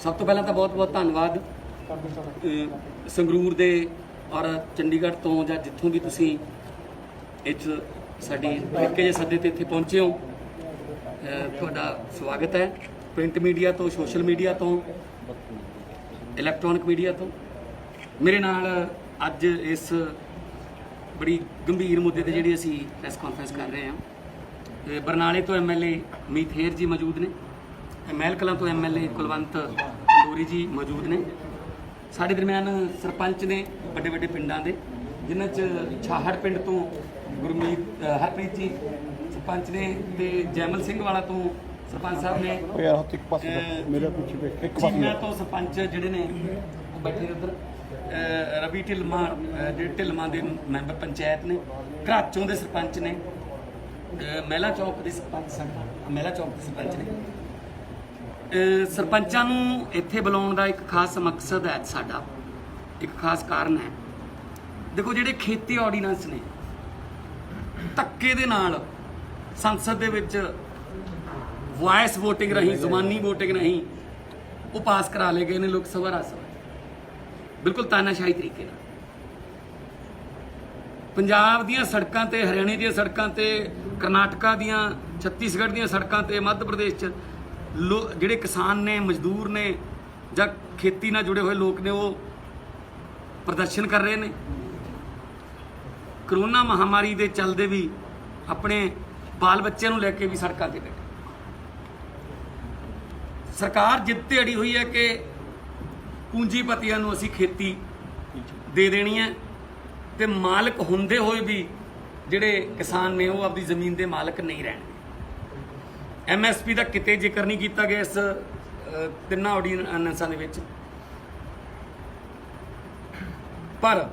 सब तो पहला तो बहुत बहुत धन्यवाद संगरूर दे और चंडीगढ़ तो ਜਾਂ ਜਿੱਥੋਂ भी ਤੁਸੀਂ ਇਸ ਸਾਡੀ ਨਿੱਕੇ ਜਿਹੇ ਸੱਦੇ ਤੇ ਇੱਥੇ ਪਹੁੰਚੇ ਹੋ ਤੁਹਾਡਾ ਸਵਾਗਤ ਹੈ। ਪ੍ਰਿੰਟ ਮੀਡੀਆ ਤੋਂ, ਸੋਸ਼ਲ ਮੀਡੀਆ ਤੋਂ, ਇਲੈਕਟ੍ਰੋਨਿਕ ਮੀਡੀਆ ਤੋਂ ਮੇਰੇ ਨਾਲ ਅੱਜ ਇਸ ਬੜੀ ਗੰਭੀਰ ਮੁੱਦੇ ਤੇ ਜਿਹੜੀ ਅਸੀਂ ਪ੍ਰੈਸ ਕਾਨਫਰੰਸ ਕਰ ਰਹੇ ਹਾਂ। ਬਰਨਾਲੇ ਤੋਂ ਐਮਐਲਏ ਮੀਤ ਹੇਰ ਜੀ ਮੌਜੂਦ ਨੇ, ਮਹਿਲ ਕਲਾਂ ਤੋਂ ਐਮਐਲਏ ਕੁਲਵੰਤ ਗੋਰੀ ਜੀ ਮੌਜੂਦ ਨੇ। ਸਾਡੇ ਦਰਮਿਆਨ ਸਰਪੰਚ ਨੇ ਵੱਡੇ ਵੱਡੇ ਪਿੰਡਾਂ ਦੇ, ਜਿਨ੍ਹਾਂ 'ਚ ਛਾਹੜ ਪਿੰਡ ਤੋਂ ਗੁਰਮੀਤ ਹਰਪ੍ਰੀਤ ਜੀ ਸਰਪੰਚ ਨੇ ਤੇ ਜੈਮਲ ਸਿੰਘ ਵਾਲਾ ਤੋਂ ਸਰਪੰਚ ਸਾਹਿਬ ਨੇ। ਚੀਮਾ ਤੋਂ ਸਰਪੰਚ ਜਿਹੜੇ ਨੇ ਉਹ ਬੈਠੇ ਨੇ ਉੱਧਰ। ਰਵੀ ਢਿਲਮਾ ਜਿਹੜੇ ਢਿਲਮਾ ਦੇ ਮੈਂਬਰ ਪੰਚਾਇਤ ਨੇ। ਘਰਾਚੋਂ ਦੇ ਸਰਪੰਚ ਨੇ। ਮਹਿਲਾ ਚੌਕ ਦੇ ਸਰਪੰਚ ਮਹਿਲਾ ਚੌਕ ਦੇ ਸਰਪੰਚ ਨੇ। ਸਰਪੰਚਾਂ ਨੂੰ ਇੱਥੇ ਬੁਲਾਉਣ ਦਾ ਇੱਕ ਖਾਸ ਮਕਸਦ ਹੈ, ਸਾਡਾ ਇੱਕ ਖਾਸ ਕਾਰਨ ਹੈ। ਦੇਖੋ, ਜਿਹੜੇ ਖੇਤੀ ਆਰਡੀਨੈਂਸ ਨੇ ਧੱਕੇ ਦੇ ਨਾਲ ਸੰਸਦ ਦੇ ਵਿੱਚ ਵਾਇਸ ਵੋਟਿੰਗ ਰਾਹੀਂ, ਜ਼ੁਬਾਨੀ ਵੋਟਿੰਗ ਰਾਹੀਂ ਉਹ ਪਾਸ ਕਰਾ ਲਏ ਗਏ ਨੇ ਲੋਕ ਸਭਾ ਰਾਜ ਸਭਾ, ਬਿਲਕੁਲ ਤਾਨਾਸ਼ਾਹੀ ਤਰੀਕੇ ਨਾਲ। ਪੰਜਾਬ ਦੀਆਂ ਸੜਕਾਂ ਤੇ, ਹਰਿਆਣੇ ਦੀਆਂ ਸੜਕਾਂ ਤੇ, ਕਰਨਾਟਕਾ ਦੀਆਂ, ਛੱਤੀਸਗੜ੍ਹ ਦੀਆਂ ਸੜਕਾਂ ਤੇ, ਮੱਧ ਪ੍ਰਦੇਸ਼ 'ਚ ਜਿਹੜੇ ਕਿਸਾਨ ਨੇ, ਮਜ਼ਦੂਰ ਨੇ ਜਾਂ ਖੇਤੀ ਨਾਲ ਜੁੜੇ ਹੋਏ ਲੋਕ ਨੇ, ਉਹ ਪ੍ਰਦਰਸ਼ਨ ਕਰ ਰਹੇ ਨੇ। ਕਰੋਨਾ ਮਹਾਮਾਰੀ ਦੇ ਚੱਲਦੇ ਵੀ ਆਪਣੇ ਬਾਲ ਬੱਚਿਆਂ ਨੂੰ ਲੈ ਕੇ ਵੀ ਸੜਕਾਂ ਤੇ ਬੈਠੇ। ਸਰਕਾਰ ਜਿੱਦ ਤੇ ਅੜੀ ਹੋਈ ਹੈ ਕਿ ਪੂੰਜੀਪਤੀਆਂ ਨੂੰ ਅਸੀਂ ਖੇਤੀ ਦੇ ਦੇਣੀ ਹੈ ਤੇ ਮਾਲਕ ਹੁੰਦੇ ਹੋਏ ਵੀ ਜਿਹੜੇ ਕਿਸਾਨ ਨੇ ਉਹ ਆਪਣੀ ਜ਼ਮੀਨ ਦੇ ਮਾਲਕ ਨਹੀਂ ਰਹਿਣਗੇ। MSP ਦਾ ਕਿਤੇ ਜ਼ਿਕਰ ਨਹੀਂ ਕੀਤਾ ਗਿਆ ਇਸ ਤਿੰਨਾਂ ਆਰਡੀਨੈਂਸਾਂ ਦੇ ਵਿੱਚ। ਪਰ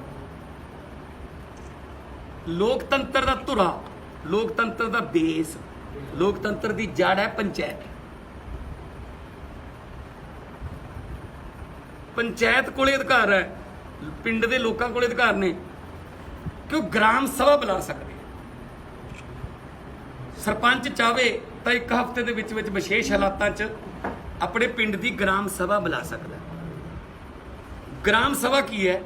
ਲੋਕਤੰਤਰ ਦਾ ਧੁਰਾ, ਲੋਕਤੰਤਰ ਦਾ ਬੇਸ, ਲੋਕਤੰਤਰ ਦੀ ਜੜ ਹੈ ਪੰਚਾਇਤ। ਪੰਚਾਇਤ ਕੋਲੇ ਅਧਿਕਾਰ ਹੈ, ਪਿੰਡ ਦੇ ਲੋਕਾਂ ਕੋਲੇ ਅਧਿਕਾਰ ਨੇ ਕਿ ਉਹ ਗ੍ਰਾਮ ਸਭਾ ਬੁਲਾ ਸਕਦੇ। ਸਰਪੰਚ ਚਾਹਵੇ ਤਾਂ ਇੱਕ ਹਫ਼ਤੇ ਦੇ ਵਿੱਚ ਵਿਸ਼ੇਸ਼ ਹਾਲਾਤਾਂ 'ਚ ਆਪਣੇ ਪਿੰਡ ਦੀ ਗ੍ਰਾਮ ਸਭਾ ਬੁਲਾ ਸਕਦਾ। ਗ੍ਰਾਮ ਸਭਾ ਕੀ ਹੈ,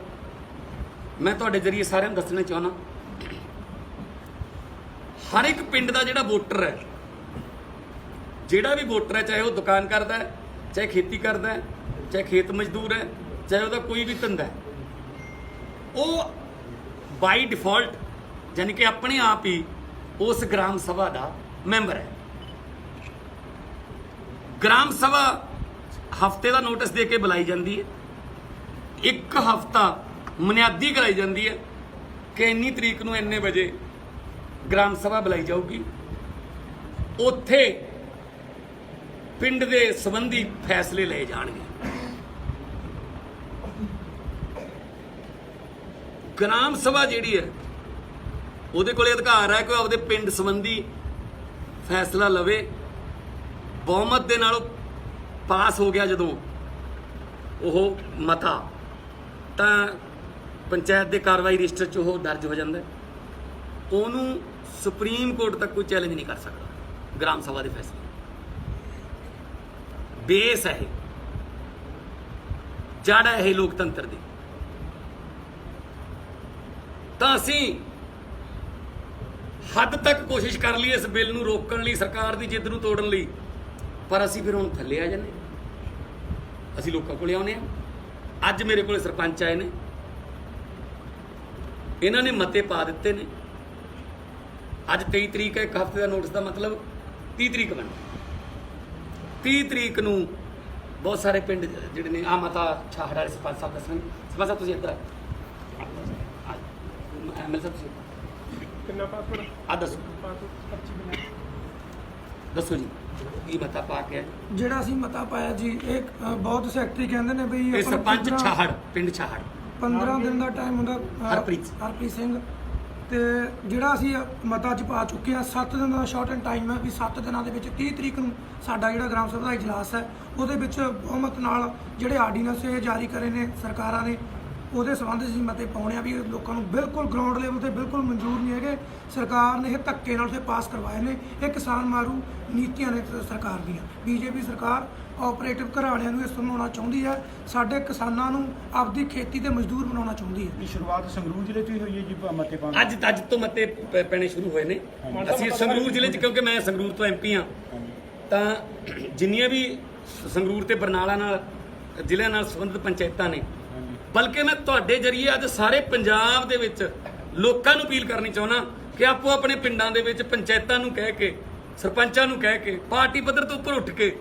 ਮੈਂ ਤੁਹਾਡੇ ਜ਼ਰੀਏ ਸਾਰਿਆਂ ਨੂੰ ਦੱਸਣਾ ਚਾਹੁੰਦਾ। ਹਰ ਇੱਕ ਪਿੰਡ ਦਾ ਜਿਹੜਾ ਵੋਟਰ ਹੈ, ਜਿਹੜਾ ਵੀ ਵੋਟਰ ਹੈ, ਚਾਹੇ ਉਹ ਦੁਕਾਨ ਕਰਦਾ ਹੈ, ਚਾਹੇ ਖੇਤੀ ਕਰਦਾ ਹੈ, ਚਾਹੇ ਖੇਤ ਮਜ਼ਦੂਰ ਹੈ, ਚਾਹੇ ਉਹਦਾ ਕੋਈ ਵੀ ਧੰਦਾ ਹੈ, ਉਹ ਬਾਈ ਡਿਫਾਲਟ ਯਾਨੀ ਕਿ ਆਪਣੇ ਆਪ ਹੀ ਉਸ ਗ੍ਰਾਮ ਸਭਾ ਦਾ ਮੈਂਬਰ ਹੈ। ਗ੍ਰਾਮ ਸਭਾ ਹਫ਼ਤੇ ਦਾ ਨੋਟਿਸ ਦੇ ਕੇ ਬੁਲਾਈ ਜਾਂਦੀ ਹੈ। ਇੱਕ ਹਫ਼ਤਾ ਮੁਨਿਆਦੀ ਕਰਾਈ ਜਾਂਦੀ ਹੈ ਕਿ ਇੰਨੀ ਤਰੀਕ ਨੂੰ ਇੰਨੇ ਵਜੇ ਗ੍ਰਾਮ ਸਭਾ ਬੁਲਾਈ ਜਾਊਗੀ। ਉੱਥੇ ਪਿੰਡ ਦੇ ਸੰਬੰਧੀ ਫੈਸਲੇ ਲਏ ਜਾਣਗੇ। ਗ੍ਰਾਮ ਸਭਾ ਜਿਹੜੀ ਹੈ ਉਹਦੇ ਕੋਲੇ ਅਧਿਕਾਰ ਹੈ ਕਿ ਉਹ ਆਪਦੇ ਪਿੰਡ ਸੰਬੰਧੀ ਫੈਸਲਾ ਲਵੇ। ਬਹੁਮਤ ਦੇ ਨਾਲ ਪਾਸ ਹੋ ਗਿਆ ਜਦੋਂ ਉਹ ਮਤਾ, ਤਾਂ ਪੰਚਾਇਤ ਦੇ ਕਾਰਵਾਈ ਰਜਿਸਟਰ 'ਚ ਉਹ ਦਰਜ ਹੋ ਜਾਂਦਾ। ਉਹਨੂੰ ਸੁਪਰੀਮ ਕੋਰਟ ਤੱਕ ਕੋਈ ਚੈਲੰਜ ਨਹੀਂ ਕਰ ਸਕਦਾ। ਗ੍ਰਾਮ ਸਭਾ ਦੇ ਫੈਸਲੇ ਬੇਸ ਹੈ, ਜੜ ਹੈ ਇਹ ਲੋਕਤੰਤਰ ਦੀ। ਤਾਂ ਅਸੀਂ ਹੱਦ ਤੱਕ ਕੋਸ਼ਿਸ਼ ਕਰ ਲਈ ਇਸ ਬਿੱਲ ਨੂੰ ਰੋਕਣ ਲਈ, ਸਰਕਾਰ ਦੀ ਜਿੱਦ ਨੂੰ ਤੋੜਨ ਲਈ, ਪਰ ਅਸੀਂ ਫਿਰ ਹੁਣ ਥੱਲੇ ਆ ਜਾਂਦੇ। ਅਸੀਂ ਲੋਕਾਂ ਕੋਲੇ ਆਉਂਦੇ ਹਾਂ। ਅੱਜ ਮੇਰੇ ਕੋਲੇ ਸਰਪੰਚ ਆਏ ਨੇ, ਇਹਨਾਂ ਨੇ ਮਤੇ ਪਾ ਦਿੱਤੇ ਨੇ। ਅੱਜ 23 ਤਰੀਕ ਹੈ, ਇੱਕ ਹਫ਼ਤੇ ਦਾ ਨੋਟਿਸ ਦਾ ਮਤਲਬ 30 ਤਰੀਕ ਬਣ। 30 ਤਰੀਕ ਨੂੰ ਬਹੁਤ ਸਾਰੇ ਪਿੰਡ ਜਿਹੜੇ ਨੇ ਆ ਮਤਾ ਛਾਹੜ ਵਾਲੇ ਸਰਪੰਚ ਸਾਹਿਬ ਦੱਸਣਗੇ। ਸਰਪੰਚ ਸਾਹਿਬ ਤੁਸੀਂ ਇੱਧਰ ML ਸਾਹਿਬ ਤੁਸੀਂ ਕਿੰਨਾ ਪਾਸਪੋਰਟ ਆ ਦੱਸੋ ਜੀ ਕੀ ਮਤਾ ਪਾ ਕੇ ਜਿਹੜਾ ਅਸੀਂ ਮਤਾ ਪਾਇਆ ਜੀ, ਇਹ ਬਹੁਤ ਸੈਕਟਰੀ ਕਹਿੰਦੇ ਨੇ ਵੀ ਇਹ ਸਰਪੰਚ ਛਾਹੜ, ਪਿੰਡ ਛਾਹੜ 15 ਦਿਨ ਦਾ ਟਾਈਮ ਹੁੰਦਾ। ਹਰਪ੍ਰੀਤ ਸਿੰਘ ਤੇ ਜਿਹੜਾ ਅਸੀਂ ਮਤਾ 'ਚ ਪਾ ਚੁੱਕੇ ਹਾਂ, 7 ਦਿਨ ਦਾ ਸ਼ਾਰਟ ਐਂਡ ਟਾਈਮ ਹੈ ਵੀ 7 ਦਿਨਾਂ ਦੇ ਵਿੱਚ 30 ਤਰੀਕ ਨੂੰ ਸਾਡਾ ਜਿਹੜਾ ਗ੍ਰਾਮ ਸਭਾ ਦਾ ਇਜਲਾਸ ਹੈ, ਉਹਦੇ ਵਿੱਚ ਬਹੁਮਤ ਨਾਲ ਜਿਹੜੇ ਆਰਡੀਨੈਂਸ ਇਹ ਜਾਰੀ ਕਰੇ ਨੇ ਸਰਕਾਰਾਂ ਨੇ, ਉਹਦੇ ਸੰਬੰਧ ਅਸੀਂ ਮਤੇ ਪਾਉਣੇ ਆ ਵੀ ਲੋਕਾਂ ਨੂੰ ਬਿਲਕੁਲ ਗਰਾਊਂਡ ਲੈਵਲ ਤੇ ਬਿਲਕੁਲ ਮਨਜ਼ੂਰ ਨਹੀਂ ਹੈਗੇ। ਸਰਕਾਰ ਨੇ ਇਹ ਧੱਕੇ ਨਾਲ ਤੇ ਪਾਸ ਕਰਵਾਏ ਨੇ। ਇਹ ਕਿਸਾਨ ਮਾਰੂ ਨੀਤੀਆਂ ਨੇ ਸਰਕਾਰ ਦੀਆਂ। ਬੀਜੇਪੀ ਸਰਕਾਰ ਕੋਆਪਰੇਟਿਵ ਘਰਾਣਿਆਂ ਨੂੰ ਇਹ ਸੁਣਾਉਣਾ ਚਾਹੁੰਦੀ ਹੈ, ਸਾਡੇ ਕਿਸਾਨਾਂ ਨੂੰ ਆਪਦੀ ਖੇਤੀ ਦੇ ਮਜ਼ਦੂਰ ਬਣਾਉਣਾ ਚਾਹੁੰਦੀ ਹੈ। ਇਹ ਸ਼ੁਰੂਆਤ ਸੰਗਰੂਰ ਜ਼ਿਲ੍ਹੇ ਤੋਂ ਹੀ ਹੋਈ ਹੈ ਜੀ ਮਤੇ ਪਾਉਣ ਅੱਜ ਤੋਂ ਮਤੇ ਪੈਣੇ ਸ਼ੁਰੂ ਹੋਏ ਨੇ। ਅਸੀਂ ਸੰਗਰੂਰ ਜ਼ਿਲ੍ਹੇ 'ਚ, ਕਿਉਂਕਿ ਮੈਂ ਸੰਗਰੂਰ ਤੋਂ MP ਹਾਂ, ਤਾਂ ਜਿੰਨੀਆਂ ਵੀ ਸੰਗਰੂਰ ਤੇ ਬਰਨਾਲਾ ਨਾਲ ਜ਼ਿਲ੍ਹਿਆਂ ਨਾਲ ਸੰਬੰਧਿਤ ਪੰਚਾਇਤਾਂ ਨੇ, ਬਲਕਿ ਮੈਂ ਤੁਹਾਡੇ ਜਰੀਏ ਅੱਜ ਸਾਰੇ ਪੰਜਾਬ ਦੇ ਵਿੱਚ ਲੋਕਾਂ ਨੂੰ ਅਪੀਲ ਕਰਨੀ ਚਾਹੁੰਦਾ ਕਿ ਆਪੋ ਆਪਣੇ ਪਿੰਡਾਂ ਦੇ ਵਿੱਚ ਪੰਚਾਇਤਾਂ ਨੂੰ ਕਹਿ ਕੇ, ਸਰਪੰਚਾਂ ਨੂੰ ਕਹਿ ਕੇ, ਪਾਰਟੀ ਪੱਧਰ ਤੋਂ ਉੱਪਰ ਉੱਠ ਕੇ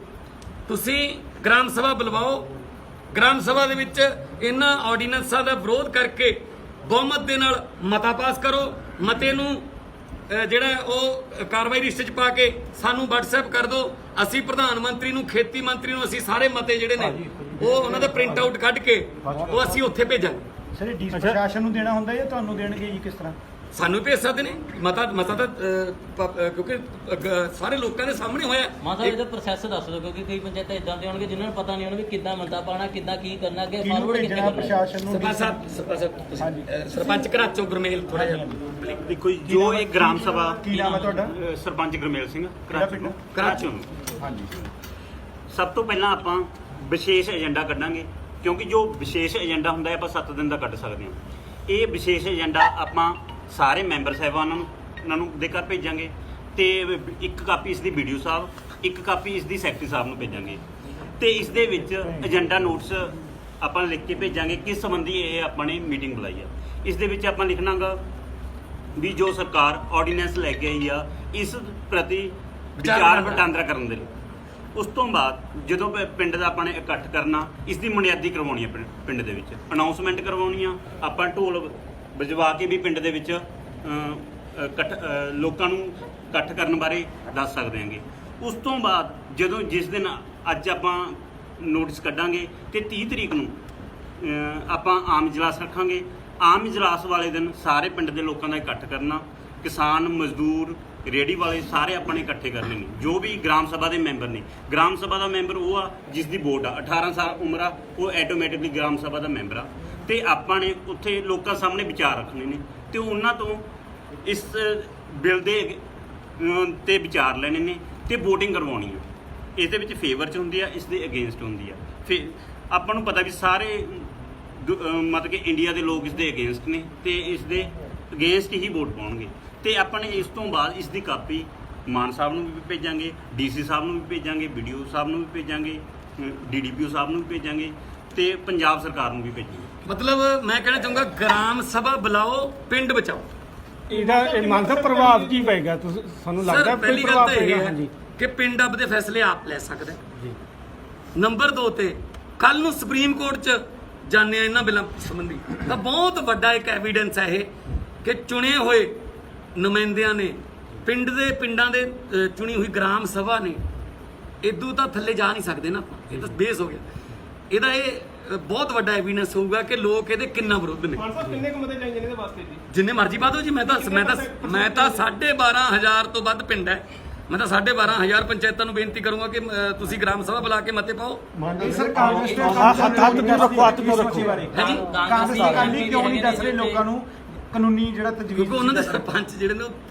ਤੁਸੀਂ ਗ੍ਰਾਮ ਸਭਾ ਬੁਲਵਾਓ। ਗ੍ਰਾਮ ਸਭਾ ਦੇ ਵਿੱਚ ਇਹਨਾਂ ਆਰਡੀਨੈਂਸਾਂ ਦਾ ਵਿਰੋਧ ਕਰਕੇ ਬਹੁਮਤ ਦੇ ਨਾਲ ਮਤਾ ਪਾਸ ਕਰੋ। ਮਤੇ ਨੂੰ ਜਿਹੜਾ ਉਹ ਕਾਰਵਾਈ ਲਿਸਟ 'ਚ ਪਾ ਕੇ ਸਾਨੂੰ WhatsApp ਕਰ ਦਿਓ। ਅਸੀਂ ਪ੍ਰਧਾਨ ਮੰਤਰੀ ਨੂੰ, ਖੇਤੀ ਮੰਤਰੀ ਨੂੰ, ਅਸੀਂ ਸਾਰੇ ਮਤੇ ਜਿਹੜੇ ਨੇ ਉਹ ਉਹਨਾਂ ਦਾ ਪ੍ਰਿੰਟ ਆਊਟ ਕੱਢ ਕੇ ਉਹ ਅਸੀਂ ਉੱਥੇ ਭੇਜਾਂਗੇ। ਸਰ ਡੀ ਪ੍ਰਸ਼ਾਸਨ ਨੂੰ ਦੇਣਾ ਹੁੰਦਾ ਜਾਂ ਤੁਹਾਨੂੰ ਦੇਣਗੇ ਜੀ, ਕਿਸ ਤਰ੍ਹਾਂ? ਸਾਨੂੰ ਭੇਜ ਸਕਦੇ ਨੇ ਮਤਾ ਤਾਂ ਕਿਉਂਕਿ ਸਾਰੇ ਲੋਕਾਂ ਦੇ ਸਾਹਮਣੇ ਹੋਇਆ। ਮਾਤਾ ਇਹਦਾ ਪ੍ਰੋਸੈਸ ਦੱਸ ਦਿਓ, ਕਿਉਂਕਿ ਕਈ ਪੰਚਾਇਤਾਂ ਇਦਾਂ ਦੇ ਹੋਣਗੇ ਜਿਨ੍ਹਾਂ ਨੂੰ ਪਤਾ ਨਹੀਂ ਹੋਣਾ ਵੀ ਕਿੱਦਾਂ ਮਤਾ ਪਾਣਾ, ਕਿੱਦਾਂ ਕੀ ਕਰਨਾ, ਅੱਗੇ ਫਾਰਵਰਡ ਕਿੱਥੇ ਕਰਨਾ। ਪ੍ਰਸ਼ਾਸਨ ਨੂੰ ਸਰਪੰਚ ਘਰਾਚੋਂ ਗੁਰਮੇਲ ਥੋੜਾ ਜਿਹਾ ਦੇਖੋ ਜੀ, ਜੋ ਇਹ ਗ੍ਰਾਮ ਸਭਾ, ਕੀ ਨਾਮ ਹੈ ਤੁਹਾਡਾ? ਸਰਪੰਚ ਗੁਰਮੇਲ ਸਿੰਘ ਕਿਹੜਾ ਪਿੰਡ? ਕਰਾਚੋਂ। ਹਾਂਜੀ ਸਭ ਤੋਂ ਪਹਿਲਾਂ ਆਪਾਂ ਵਿਸ਼ੇਸ਼ ਏਜੰਡਾ ਕੱਢਾਂਗੇ, ਕਿਉਂਕਿ ਜੋ ਵਿਸ਼ੇਸ਼ ਏਜੰਡਾ ਹੁੰਦਾ ਹੈ ਆਪਾਂ 7 ਦਿਨ ਦਾ ਕੱਢ ਸਕਦੇ ਹਾਂ। ਇਹ ਵਿਸ਼ੇਸ਼ ਏਜੰਡਾ ਆਪਾਂ ਸਾਰੇ ਮੈਂਬਰ ਸਾਹਿਬਾਨਾਂ ਨੂੰ ਉਹਨਾਂ ਨੂੰ ਦੇ ਘਰ ਭੇਜਾਂਗੇ, ਤੇ ਇੱਕ ਕਾਪੀ ਇਸ ਦੀ BDO ਸਾਹਿਬ, ਇੱਕ ਕਾਪੀ ਇਸ ਦੀ ਸੈਕਟਰੀ ਸਾਹਿਬ ਨੂੰ ਭੇਜਾਂਗੇ, ਤੇ ਇਸ ਦੇ ਵਿੱਚ ਏਜੰਡਾ ਨੋਟਸ ਆਪਾਂ ਲਿਖ ਕੇ ਭੇਜਾਂਗੇ ਕਿਸ ਸੰਬੰਧੀ ਇਹ ਆਪਾਂ ਨੇ ਮੀਟਿੰਗ ਬੁਲਾਈ ਆ। ਇਸ ਦੇ ਵਿੱਚ ਆਪਾਂ ਲਿਖਣਾਗਾ ਵੀ ਜੋ ਸਰਕਾਰ ਆਰਡੀਨੈਂਸ ਲੈ ਕੇ ਆਈ ਆ ਇਸ ਪ੍ਰਤੀ ਵਿਚਾਰ ਵਟਾਂਦਰਾ ਕਰਨ ਦੇ ਲਈ। ਉਸ ਤੋਂ ਬਾਅਦ ਜਦੋਂ ਪਿੰਡ ਦਾ ਆਪਾਂ ਨੇ ਇਕੱਠ ਕਰਨਾ, ਇਸ ਦੀ ਬੁਨਿਆਦੀ ਕਰਵਾਉਣੀ ਆ, ਪਿੰਡ ਦੇ ਵਿੱਚ ਅਨਾਉਂਸਮੈਂਟ ਕਰਵਾਉਣੀ ਆ, ਆਪਾਂ ਢੋਲ ਵਜਵਾ ਕੇ ਵੀ ਪਿੰਡ ਦੇ ਵਿੱਚ ਲੋਕਾਂ ਨੂੰ ਇਕੱਠ ਕਰਨ ਬਾਰੇ ਦੱਸ ਸਕਦੇ ਹਾਂਗੇ। ਉਸ ਤੋਂ ਬਾਅਦ ਜਦੋਂ ਜਿਸ ਦਿਨ ਅੱਜ ਆਪਾਂ ਨੋਟਿਸ ਕੱਢਾਂਗੇ ਤੇ 30 ਤਰੀਕ ਨੂੰ ਆਪਾਂ ਆਮ ਇਜਲਾਸ ਰੱਖਾਂਗੇ। ਆਮ ਇਜਲਾਸ ਵਾਲੇ ਦਿਨ ਸਾਰੇ ਪਿੰਡ ਦੇ ਲੋਕਾਂ ਦਾ ਇਕੱਠ ਕਰਨਾ, ਕਿਸਾਨ, ਮਜ਼ਦੂਰ, ਰੇਹੜੀ ਵਾਲੇ ਸਾਰੇ ਆਪਾਂ ਨੇ ਇਕੱਠੇ ਕਰਨੇ ਨੇ, ਜੋ ਵੀ ਗ੍ਰਾਮ ਸਭਾ ਦੇ ਮੈਂਬਰ ਨੇ। ਗ੍ਰਾਮ ਸਭਾ ਦਾ ਮੈਂਬਰ ਉਹ ਆ ਜਿਸ ਦੀ ਵੋਟ ਆ 18 ਸਾਲ ਉਮਰ ਆ, ਉਹ ਆਟੋਮੈਟਿਕਲੀ ਗ੍ਰਾਮ ਸਭਾ ਦਾ ਮੈਂਬਰ ਆ। ਤੇ ਆਪਾਂ ਨੇ ਉੱਥੇ ਲੋਕਾਂ ਸਾਹਮਣੇ ਵਿਚਾਰ ਰੱਖਣੇ ਨੇ ਤੇ ਉਹਨਾਂ ਤੋਂ ਇਸ ਬਿੱਲ ਦੇ ਤੇ ਵਿਚਾਰ ਲੈਣੇ ਨੇ ਤੇ VOTING ਕਰਵਾਉਣੀ ਆ। ਇਸ ਦੇ ਵਿੱਚ ਫੇਵਰ 'ਚ ਹੁੰਦੀ ਆ, ਇਸ ਦੇ ਅਗੇਂਸਟ ਹੁੰਦੀ ਆ। ਫਿਰ ਆਪਾਂ ਨੂੰ ਪਤਾ ਵੀ ਸਾਰੇ ਮਤਲਬ ਕਿ ਇੰਡੀਆ ਦੇ ਲੋਕ ਇਸ ਦੇ ਅਗੇਂਸਟ ਨੇ ਤੇ ਇਸ ਦੇ ਅਗੇਂਸਟ ਹੀ ਵੋਟ ਪਾਉਣਗੇ। ਤੇ ਆਪਾਂ ਨੇ ਇਸ ਤੋਂ ਬਾਅਦ ਇਸ ਦੀ ਕਾਪੀ ਮਾਨ ਸਾਹਿਬ ਨੂੰ ਵੀ ਭੇਜਾਂਗੇ, DC ਸਾਹਿਬ ਨੂੰ ਵੀ ਭੇਜਾਂਗੇ, BDO ਸਾਹਿਬ ਨੂੰ ਵੀ ਭੇਜਾਂਗੇ, DDPO ਸਾਹਿਬ ਨੂੰ ਵੀ ਭੇਜਾਂਗੇ ਤੇ ਪੰਜਾਬ ਸਰਕਾਰ ਨੂੰ ਵੀ ਭੇਜਾਂਗੇ। ਮਤਲਬ ਮੈਂ ਕਹਿਣਾ ਚਾਹੂੰਗਾ ਗ੍ਰਾਮ ਸਭਾ ਬੁਲਾਓ, ਪਿੰਡ ਬਚਾਓ। ਇਹਦਾ ਮਾਨਸਾ ਪ੍ਰਭਾਵ ਕੀ ਪਏਗਾ? ਤੁਸੀਂ ਸਾਨੂੰ ਲੱਗਦਾ ਸਰ, ਪਹਿਲੀ ਕੋਈ ਗੱਲ ਪ੍ਰਭਾਵ ਤਾਂ ਇਹ ਪਏਗਾ? ਹੈ ਹਾਂਜੀ ਕਿ ਪਿੰਡ ਆਪਦੇ ਫੈਸਲੇ ਆਪ ਲੈ ਸਕਦਾ ਹੈ। ਜੀ। ਨੰਬਰ 2 ਤੇ ਕੱਲ ਨੂੰ ਸੁਪਰੀਮ ਕੋਰਟ 'ਚ ਜਾਂਦੇ ਆ ਇਹਨਾਂ ਬਿੱਲਾਂ ਸੰਬੰਧੀ ਤਾਂ ਬਹੁਤ ਵੱਡਾ ਇੱਕ ਐਵੀਡੈਂਸ ਹੈ ਇਹ ਕਿ ਚੁਣੇ ਹੋਏ ਨੁਮਾਇੰਦਿਆਂ ਨੇ ਪਿੰਡਾਂ ਦੇ ਚੁਣੀ ਹੋਈ ਗ੍ਰਾਮ ਸਭਾ ਨੇ ਇਦੋਂ ਤਾਂ ਥੱਲੇ ਜਾ ਨਹੀਂ ਸਕਦੇ ਨਾ ਆਪਾਂ। ਇਹ ਤਾਂ ਬੇਸ ਹੋ ਗਿਆ। ਇਹਦਾ ਇਹ ਬਹੁਤ ਵੱਡਾ ਐਵੀਡੈਂਸ ਹੋਊਗਾ ਕਿ ਲੋਕ ਇਹਦੇ ਕਿੰਨਾ ਵਿਰੁੱਧ ਨੇ। ਕਿੰਨੇ ਕੁ ਮਤੇ ਚਾਹੀਦੇ ਨੇ ਇਹਦੇ ਵਾਸਤੇ ਜੀ? ਜਿੰਨੇ ਮਰਜ਼ੀ ਪਾ ਦਿਓ ਜੀ। ਮੈਂ ਤਾਂ 12,500 ਤੋਂ ਵੱਧ ਪਿੰਡ ਹੈ। ਮੈਂ ਤਾਂ 12,500 ਪੰਚਾਇਤਾਂ ਨੂੰ ਬੇਨਤੀ ਕਰੂੰਗਾ ਕਿ ਤੁਸੀਂ ਗ੍ਰਾਮ ਸਭਾ ਬੁਲਾ ਕੇ ਮਤੇ ਪਾਓ। ਸਰ ਕਾਂਗਰਸ ਦੇ ਹੱਥ ਤੋਂ ਰੱਖੋ, ਹੱਥ ਤੋਂ ਰੱਖੋ। ਹੈ ਜੀ, ਕਾਂਗਰਸ ਅਕਾਲੀ ਕਿਉਂ ਨਹੀਂ ਦੱਸ ਰਹੇ ਲੋਕਾਂ ਨੂੰ ਕਾਨੂੰਨੀ ਜਿਹੜਾ ਤਜਵੀਜ਼? ਕਿਉਂਕਿ ਉਹਨਾਂ ਦੇ ਸਰਪੰਚ ਜਿਹੜੇ ਨੇ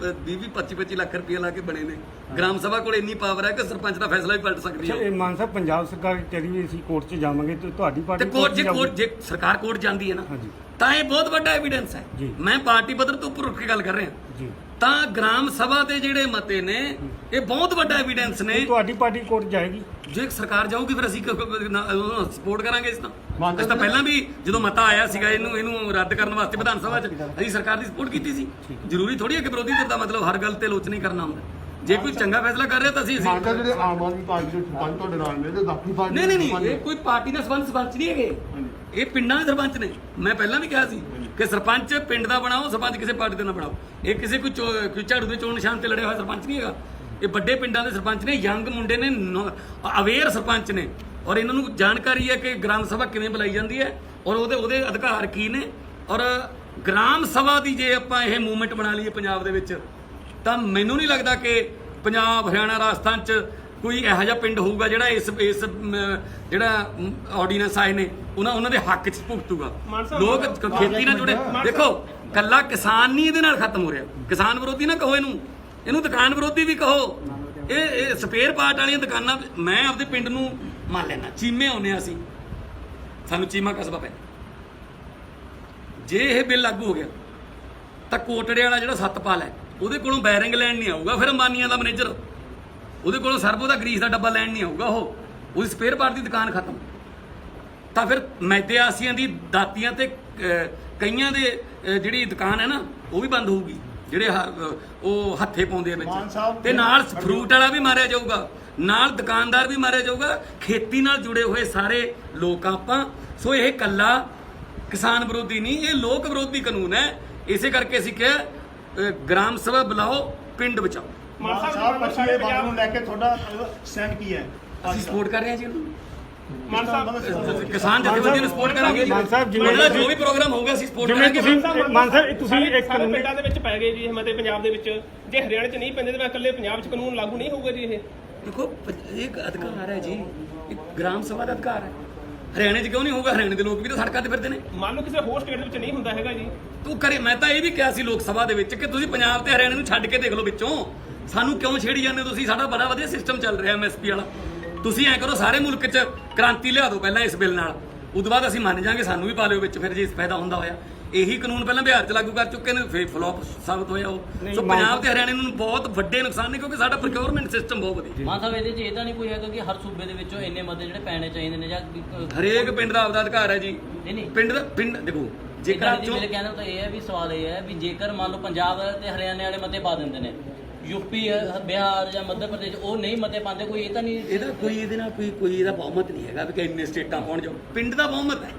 20-25 ਲੱਖ ਰੁਪਏ ਲਾ ਕੇ ਬਣੇ ਨੇ। ਗ੍ਰਾਮ ਸਭਾ ਕੋਲ ਇੰਨੀ ਪਾਵਰ ਹੈ ਕਿ ਸਰਪੰਚ ਦਾ ਫੈਸਲਾ ਵੀ ਪਲਟ ਸਕਦੀ ਹੈ। ਇਹ ਮਾਨਸਾ ਪੰਜਾਬ ਸਰਕਾਰ ਕਹਿੰਦੀ ਵੀ ਅਸੀਂ ਕੋਰਟ 'ਚ ਜਾਵਾਂਗੇ ਤੇ ਤੁਹਾਡੀ ਤੇ ਪਾਰਟੀ ਕੋਰਟ ਜੇ ਸਰਕਾਰ ਕੋਰਟ ਜਾਂਦੀ ਹੈ ਨਾ ਹਾਂਜੀ। ਤਾਂ ਇਹ ਬਹੁਤ ਵੱਡਾ ਐਵੀਡੈਂਸ ਹੈ। ਜੀ। ਮੈਂ ਪਾਰਟੀ ਪੱਧਰ ਤੋਂ ਉੱਪਰ ਉੱਠ ਕੇ ਗੱਲ ਕਰ ਰਿਹਾ ਜੀ। ਤਾਂ ਗ੍ਰਾਮ ਸਭਾ ਦੇ ਜਿਹੜੇ ਮਤੇ ਨੇ ਇਹ ਬਹੁਤ ਵੱਡਾ ਐਵੀਡੈਂਸ ਨੇ। ਤੁਹਾਡੀ ਪਾਰਟੀ ਕੋਰਟ ਜਾਏਗੀ? ਜੇ ਸਰਕਾਰ ਜਾਊਗੀ ਫਿਰ ਅਸੀਂ ਸਪੋਰਟ ਕਰਾਂਗੇ। ਇਸ ਤਾਂ ਪਹਿਲਾਂ ਵੀ ਜਦੋਂ ਮਤਾ ਆਇਆ ਸੀਗਾ ਇਹਨੂੰ ਰੱਦ ਕਰਨ ਵਾਸਤੇ ਵਿਧਾਨ ਸਭਾ 'ਚ ਅਸੀਂ ਸਰਕਾਰ ਦੀ ਸਪੋਰਟ ਕੀਤੀ ਸੀ। ਜ਼ਰੂਰੀ ਥੋੜੀ ਹੈ ਕਿ ਵਿਰੋਧੀ ਧਿਰ ਦਾ ਮਤਲਬ ਹਰ ਗੱਲ ਤੇ ਆਲੋਚਨਾ ਹੀ ਕਰਨਾ ਹੁੰਦਾ। ਜੇ ਕੋਈ ਚੰਗਾ ਫੈਸਲਾ ਕਰ ਰਿਹਾ ਤਾਂ ਅਸੀਂ ਜਿਹੜੇ ਆਮ ਆਦਮੀ ਪਾਰਟੀ ਦੇ ਸਰਪੰਚ ਤੁਹਾਡੇ ਨਾਲ ਨੇ ਤੇ ਬਾਕੀ ਪਾਰਟੀ ਨਹੀਂ ਇਹ ਕੋਈ ਪਾਰਟੀ ਨਾਲ ਸਰਪੰਚ ਨਹੀਂ ਹੈਗੇ। ਇਹ ਪਿੰਡਾਂ ਦੇ ਸਰਪੰਚ ਨੇ। ਮੈਂ ਪਹਿਲਾਂ ਵੀ ਕਿਹਾ ਸੀ ਕਿ ਸਰਪੰਚ ਪਿੰਡ ਦਾ ਬਣਾਓ, ਸਰਪੰਚ ਕਿਸੇ ਪਾਰਟੀ ਦਾ ਨਾ ਬਣਾਓ। ਇਹ ਕਿਸੇ ਕੋਈ ਝਾੜੂ ਦੇ ਚੋਣ ਨਿਸ਼ਾਨ ਤੇ ਲੜਿਆ ਹੋਇਆ ਸਰਪੰਚ ਨਹੀਂ ਹੈਗਾ। ਇਹ ਵੱਡੇ ਪਿੰਡਾਂ ਦੇ ਸਰਪੰਚ ਨੇ, ਯੰਗ ਮੁੰਡੇ ਨੇ, ਅਵੇਅਰ ਸਰਪੰਚ ਨੇ ਔਰ ਇਹਨਾਂ ਨੂੰ ਜਾਣਕਾਰੀ ਹੈ ਕਿ ਗ੍ਰਾਮ ਸਭਾ ਕਿਵੇਂ ਬੁਲਾਈ ਜਾਂਦੀ ਹੈ ਔਰ ਉਹਦੇ ਅਧਿਕਾਰ ਕੀ ਨੇ। ਔਰ ਗ੍ਰਾਮ ਸਭਾ ਦੀ ਜੇ ਆਪਾਂ ਇਹ ਮੂਵਮੈਂਟ ਬਣਾ ਲਈਏ ਪੰਜਾਬ ਦੇ ਵਿੱਚ ਤਾਂ ਮੈਨੂੰ ਨਹੀਂ ਲੱਗਦਾ ਕਿ ਪੰਜਾਬ, ਹਰਿਆਣਾ, ਰਾਜਸਥਾਨ 'ਚ ਕੋਈ ਇਹੋ ਜਿਹਾ ਪਿੰਡ ਹੋਊਗਾ ਜਿਹੜਾ ਇਸ ਜਿਹੜਾ ਆਰਡੀਨੈਂਸ ਆਏ ਨੇ ਉਹਨਾਂ ਦੇ ਹੱਕ 'ਚ ਭੁਗਤੂਗਾ। ਲੋਕ ਖੇਤੀ ਨਾਲ ਜੁੜੇ। ਦੇਖੋ ਕੱਲਾ ਕਿਸਾਨ ਨਹੀਂ ਇਹਦੇ ਨਾਲ ਖਤਮ ਹੋ ਰਿਹਾ। ਕਿਸਾਨ ਵਿਰੋਧੀ ਨਾ ਕਹੋ ਇਹਨੂੰ ਦੁਕਾਨ ਵਿਰੋਧੀ ਵੀ ਕਹੋ। ਇਹ ਸਪੇਅਰ ਪਾਰਟ ਵਾਲੀਆਂ ਦੁਕਾਨਾਂ ਮੈਂ ਆਪਦੇ ਪਿੰਡ ਨੂੰ ਮੰਨ ਲੈਣਾ ਚੀਮੇ ਆਉਂਦੇ ਹਾਂ ਅਸੀਂ, ਸਾਨੂੰ ਚੀਮਾ ਕਸਬਾ ਪੈਂਦਾ। ਜੇ ਇਹ ਬਿੱਲ ਲਾਗੂ ਹੋ ਗਿਆ ਤਾਂ ਕੋਟੜੇ ਵਾਲਾ ਜਿਹੜਾ ਸਤਪਾਲ ਹੈ ਉਹਦੇ ਕੋਲੋਂ ਬੈਰਿੰਗ ਲੈਣ ਨਹੀਂ ਆਊਗਾ, ਫਿਰ ਅੰਬਾਨੀਆਂ ਦਾ ਮੈਨੇਜਰ ਉਹਦੇ ਕੋਲੋਂ ਸਰਬੋ ਦਾ ਗਰੀਸ ਦਾ ਡੱਬਾ ਲੈਣ ਨਹੀਂ ਆਊਗਾ, ਉਹਦੀ ਸਪੇਅਰ ਪਾਰਟ ਦੀ ਦੁਕਾਨ ਖਤਮ। ਤਾਂ ਫਿਰ ਮੈਦੇ ਆਸੀਆਂ ਦੀ ਦਾਤੀਆਂ ਤੇ ਕਈਆਂ ਦੇ ਜਿਹੜੀ ਦੁਕਾਨ ਹੈ ਨਾ ਉਹ ਵੀ ਬੰਦ ਹੋਊਗੀ, ਜਿਹੜੇ ਉਹ ਹੱਥੇ ਪਾਉਂਦੇ ਆ ਮਾਨ ਵਿੱਚ, ਸਾਹਿਬ ਤੇ ਨਾਲ ਫਰੂਟ ਵਾਲਾ ਵੀ ਮਾਰਿਆ ਜਾਊਗਾ, ਨਾਲ ਦੁਕਾਨਦਾਰ ਵੀ ਮਾਰਿਆ ਜਾਊਗਾ, ਖੇਤੀ ਨਾਲ ਜੁੜੇ ਹੋਏ ਸਾਰੇ ਲੋਕ ਆਪਾਂ। ਸੋ ਇਹ ਕੱਲਾ ਕਿਸਾਨ ਵਿਰੋਧੀ ਨਹੀਂ, ਇਹ ਲੋਕ ਵਿਰੋਧੀ ਕਾਨੂੰਨ ਹੈ। ਇਸੇ ਕਰਕੇ ਅਸੀਂ ਕਿਹਾ ਗ੍ਰਾਮ ਸਭਾ ਬੁਲਾਓ, ਪਿੰਡ ਬਚਾਓ। ਮਾਨ ਸਾਹਿਬ ਪਛੀ ਇਹ ਬੰਦ ਨੂੰ ਲੈ ਕੇ ਤੁਹਾਡਾ ਸਟੈਂਡ ਕੀ ਹੈ? ਅਸੀਂ ਸਪੋਰਟ ਕਰ ਰਹੇ ਹਾਂ ਜੀ ਉਹਨੂੰ, ਮਾਨ ਸਾਹਿਬ ਕਿਸਾਨ ਜਥੇਬੰਦੀਆਂ ਨੂੰ ਸਪੋਰਟ ਕਰਾਂਗੇ ਜੀ। ਮਾਨ ਸਾਹਿਬ ਜਿਵੇਂ ਜੋ ਵੀ ਪ੍ਰੋਗਰਾਮ ਹੋਊਗਾ ਅਸੀਂ ਸਪੋਰਟ ਜਿਵੇਂ ਕਰਾਂਗੇ। ਤੁਸੀਂ ਮਾਨ ਸਾਹਿਬ ਤੁਸੀਂ ਇੱਕ ਸਾਰੇ ਕਾਨੂੰਨ ਪਿੰਡਾਂ ਦੇ ਵਿੱਚ ਪੈ ਗਏ ਜੀ ਇਹ ਮਤੇ ਪੰਜਾਬ ਦੇ ਵਿੱਚ, ਜੇ ਹਰਿਆਣਾ 'ਚ ਨਹੀਂ ਪੈਂਦੇ ਤਾਂ ਇਕੱਲੇ ਪੰਜਾਬ 'ਚ ਕਾਨੂੰਨ ਲਾਗੂ ਨਹੀਂ ਹੋਊਗਾ ਜੀ ਇਹ। ਦੇਖੋ ਇੱਕ ਅਧਿਕਾਰ ਹੈ ਜੀ, ਇੱਕ ਗ੍ਰਾਮ ਸਭਾ ਦਾ ਅਧਿਕਾਰ ਹੈ। ਹਰਿਆਣੇ 'ਚ ਕਿਉਂ ਨਹੀਂ ਹੋਊਗਾ? ਹਰਿਆਣੇ ਦੇ ਲੋਕ ਵੀ ਤਾਂ ਸੜਕਾਂ ਤੇ ਫਿਰਦੇ ਨੇ। ਮੰਨ ਲਓ ਕਿਸੇ ਹੋਰ ਸਟੇਟ ਦੇ ਵਿੱਚ ਨਹੀਂ ਹੁੰਦਾ ਹੈਗਾ ਜੀ। ਤੂੰ ਕਰੇ, ਮੈਂ ਤਾਂ ਇਹ ਵੀ ਕਿਹਾ ਸੀ ਲੋਕ ਸਭਾ ਦੇ ਵਿੱਚ ਕਿ ਤੁਸੀਂ ਪੰਜਾਬ ਤੇ ਹਰਿਆਣੇ ਨੂੰ ਛੱਡ ਕੇ ਦੇਖ ਲਓ ਵਿੱਚੋਂ, ਸਾਨੂੰ ਕਿਉਂ ਛੇੜੀ ਜਾਂਦੇ ਹੋ ਤੁਸੀਂ? ਸਾਡਾ ਬੜਾ ਵਧੀਆ ਸਿਸਟਮ ਚੱਲ ਰਿਹਾ MSP ਵਾਲਾ। ਤੁਸੀਂ ਐਂ ਕਰੋ ਸਾਰੇ ਮੁਲਕ 'ਚ ਕ੍ਰਾਂਤੀ ਲਿਆ ਦਿਓ ਪਹਿਲਾਂ ਇਸ ਬਿੱਲ ਨਾਲ, ਉਦੋਂ ਬਾਅਦ ਅਸੀਂ ਮੰਨ ਜਾਾਂਗੇ, ਸਾਨੂੰ ਵੀ ਪਾ ਲਿਓ ਵਿੱਚ ਫਿਰ ਜੇ ਇਸ ਫਾਇਦਾ ਹੁੰਦਾ ਹੋਇਆ। ਇਹੀ ਕਾਨੂੰਨ ਪਹਿਲਾਂ ਬਿਹਾਰ 'ਚ ਲਾਗੂ ਕਰ ਚੁੱਕੇ ਨੇ, ਫਿਰ ਫਲॉप ਸਾਬਤ ਹੋਇਆ ਉਹ। ਸੋ ਪੰਜਾਬ ਤੇ ਹਰਿਆਣੇ ਨੂੰ ਬਹੁਤ ਵੱਡੇ ਨੁਕਸਾਨ ਨੇ ਕਿਉਂਕਿ ਸਾਡਾ ਪ੍ਰੋਕਿਉਰਮੈਂਟ ਸਿਸਟਮ ਬਹੁਤ ਵਧੀਆ। ਮਾਨ ਸਾਹਿਬ ਇਹਦੇ 'ਚ ਇਹ ਤਾਂ ਨਹੀਂ ਕੋਈ ਹੈਗਾ ਕਿ ਹਰ ਸੂਬੇ ਦੇ ਵਿੱਚੋਂ ਇੰਨੇ ਮਤੇ ਜਿਹੜੇ ਪੈਣੇ ਚਾਹੀਦੇ ਨੇ ਜਾਂ ਹਰੇਕ ਪਿੰਡ ਦਾ ਆਪਦਾ ਅਧਿਕਾਰ ਹੈ ਜੀ। ਨਹੀਂ ਪਿੰਡ ਦੇਖੋ ਜੇਕਰ ਜੇਕਰ ਮੇਰੇ ਕਹਿਣ ਦਾ ਤਾਂ ਇਹ ਹੈ ਵੀ ਸਵਾਲ ਇਹ ਹੈ ਵੀ ਜੇਕਰ ਮੰਨ ਲਓ ਪੰਜਾਬ ਤੇ ਹਰਿਆਣੇ ਵਾਲੇ ਮਤੇ ਪਾ ਦਿੰਦੇ ਨੇ, ਯੂਪੀ ਬਿਹਾਰ ਜਾਂ ਮੱਧ ਪ੍ਰਦੇਸ਼ ਉਹ ਨਹੀਂ ਮਤੇ ਪਾਉਂਦੇ, ਕੋਈ ਇਹ ਤਾਂ ਨਹੀਂ ਇਹਦਾ ਕੋਈ ਇਹਦੇ ਨਾਲ ਕੋਈ ਇਹਦਾ ਬਹੁਮਤ ਨਹੀਂ ਹੈਗਾ ਵੀ ਕਿ ਇੰਨੇ ਸਟੇਟਾਂ ਪਹੁੰਚ ਜਾਓ। ਪਿੰਡ ਦਾ ਬਹੁਮਤ ਹੈ।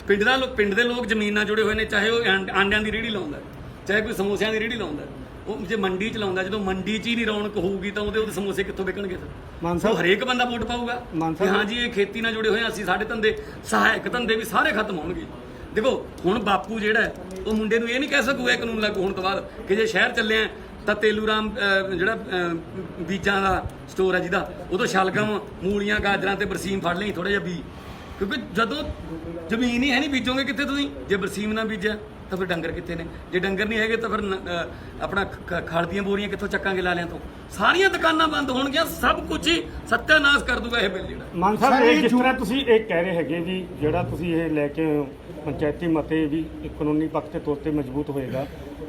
ਪਿੰਡ ਦੇ ਲੋਕ ਜ਼ਮੀਨ ਨਾਲ ਜੁੜੇ ਹੋਏ ਨੇ, ਚਾਹੇ ਉਹ ਆਂਡਿਆਂ ਦੀ ਰੇਹੜੀ ਲਾਉਂਦਾ, ਚਾਹੇ ਕੋਈ ਸਮੋਸਿਆਂ ਦੀ ਰੇਹੜੀ ਲਾਉਂਦਾ, ਉਹ ਜੇ ਮੰਡੀ 'ਚ ਲਾਉਂਦਾ, ਜਦੋਂ ਮੰਡੀ 'ਚ ਹੀ ਨਹੀਂ ਰੌਣਕ ਹੋਊਗੀ ਤਾਂ ਉਹਦੇ ਸਮੋਸੇ ਕਿੱਥੋਂ ਵਿਕਣਗੇ? ਮਾਨ ਫਿਰ ਸਾਹਿਬ ਉਹ ਹਰੇਕ ਬੰਦਾ ਵੋਟ ਪਾਊਗਾ ਮਾਨ ਕਿ ਸਾਹਿਬ ਹਾਂ ਜੀ ਇਹ ਖੇਤੀ ਨਾਲ ਜੁੜੇ ਹੋਏ ਹਾਂ ਅਸੀਂ, ਸਾਡੇ ਧੰਦੇ ਸਹਾਇਕ ਧੰਦੇ ਵੀ ਸਾਰੇ ਖਤਮ ਹੋਣਗੇ। ਦੇਖੋ ਹੁਣ ਬਾਪੂ ਜਿਹੜਾ ਹੈ, ਉਹ ਮੁੰਡੇ ਨੂੰ ਇਹ ਨਹੀਂ ਕਹਿ ਸਕੂਗਾ ਇਹ ਕਾਨੂੰਨ ਲਾਗੂ ਹੋਣ ਤੋਂ ਬਾਅਦ ਕਿ ਜੇ ਸ਼ਹਿਰ ਚੱਲੇ ਆ ਤਾਂ ਤੇਲੂ ਰਾਮ ਜਿਹੜਾ ਬੀਜਾਂ ਦਾ ਸਟੋਰ ਹੈ ਜਿਹਦਾ, ਉਦੋਂ ਸ਼ਲਗਮ, ਮੂਲੀਆਂ, ਗਾਜਰਾਂ ਤੇ ਬਰਸੀਮ ਫੜ ਲਈ ਥੋੜਾ ਜਿਹਾ ਬੀਜ, ਕਿਉਂਕਿ ਜਦੋਂ ਜ਼ਮੀਨ ਹੀ ਹੈ ਨਹੀਂ ਬੀਜੋਗੇ ਕਿੱਥੇ ਤੁਸੀਂ? ਜੇ ਬਰਸੀਮ ਨਾ ਬੀਜਿਆ ਤਾਂ ਫਿਰ ਡੰਗਰ ਕਿੱਥੇ ਨੇ? ਜੇ ਡੰਗਰ ਨਹੀਂ ਹੈਗੇ ਤਾਂ ਫਿਰ ਆਪਣਾ ਖਲ ਦੀਆਂ ਬੋਰੀਆਂ ਕਿੱਥੋਂ ਚੱਕਾਂਗੇ ਲਾਲਿਆਂ ਤੋਂ? ਸਾਰੀਆਂ ਦੁਕਾਨਾਂ ਬੰਦ ਹੋਣਗੀਆਂ, ਸਭ ਕੁਝ ਹੀ ਸੱਤਿਆਨਾਸ਼ ਕਰ ਦੂਗਾ ਇਹ ਬਿੱਲ ਜਿਹੜਾ। ਮਾਨ ਸਾਹਿਬ ਇਹ ਜਿਸ ਤਰ੍ਹਾਂ ਤੁਸੀਂ ਇਹ ਕਹਿ ਰਹੇ ਹੈਗੇ ਵੀ ਜਿਹੜਾ ਤੁਸੀਂ ਇਹ ਲੈ ਕੇ ਪੰਚਾਇਤੀ ਮਤੇ ਵੀ ਕਾਨੂੰਨੀ ਪੱਖ ਦੇ ਤੌਰ ਤੇ ਮਜ਼ਬੂਤ ਹੋਏਗਾ,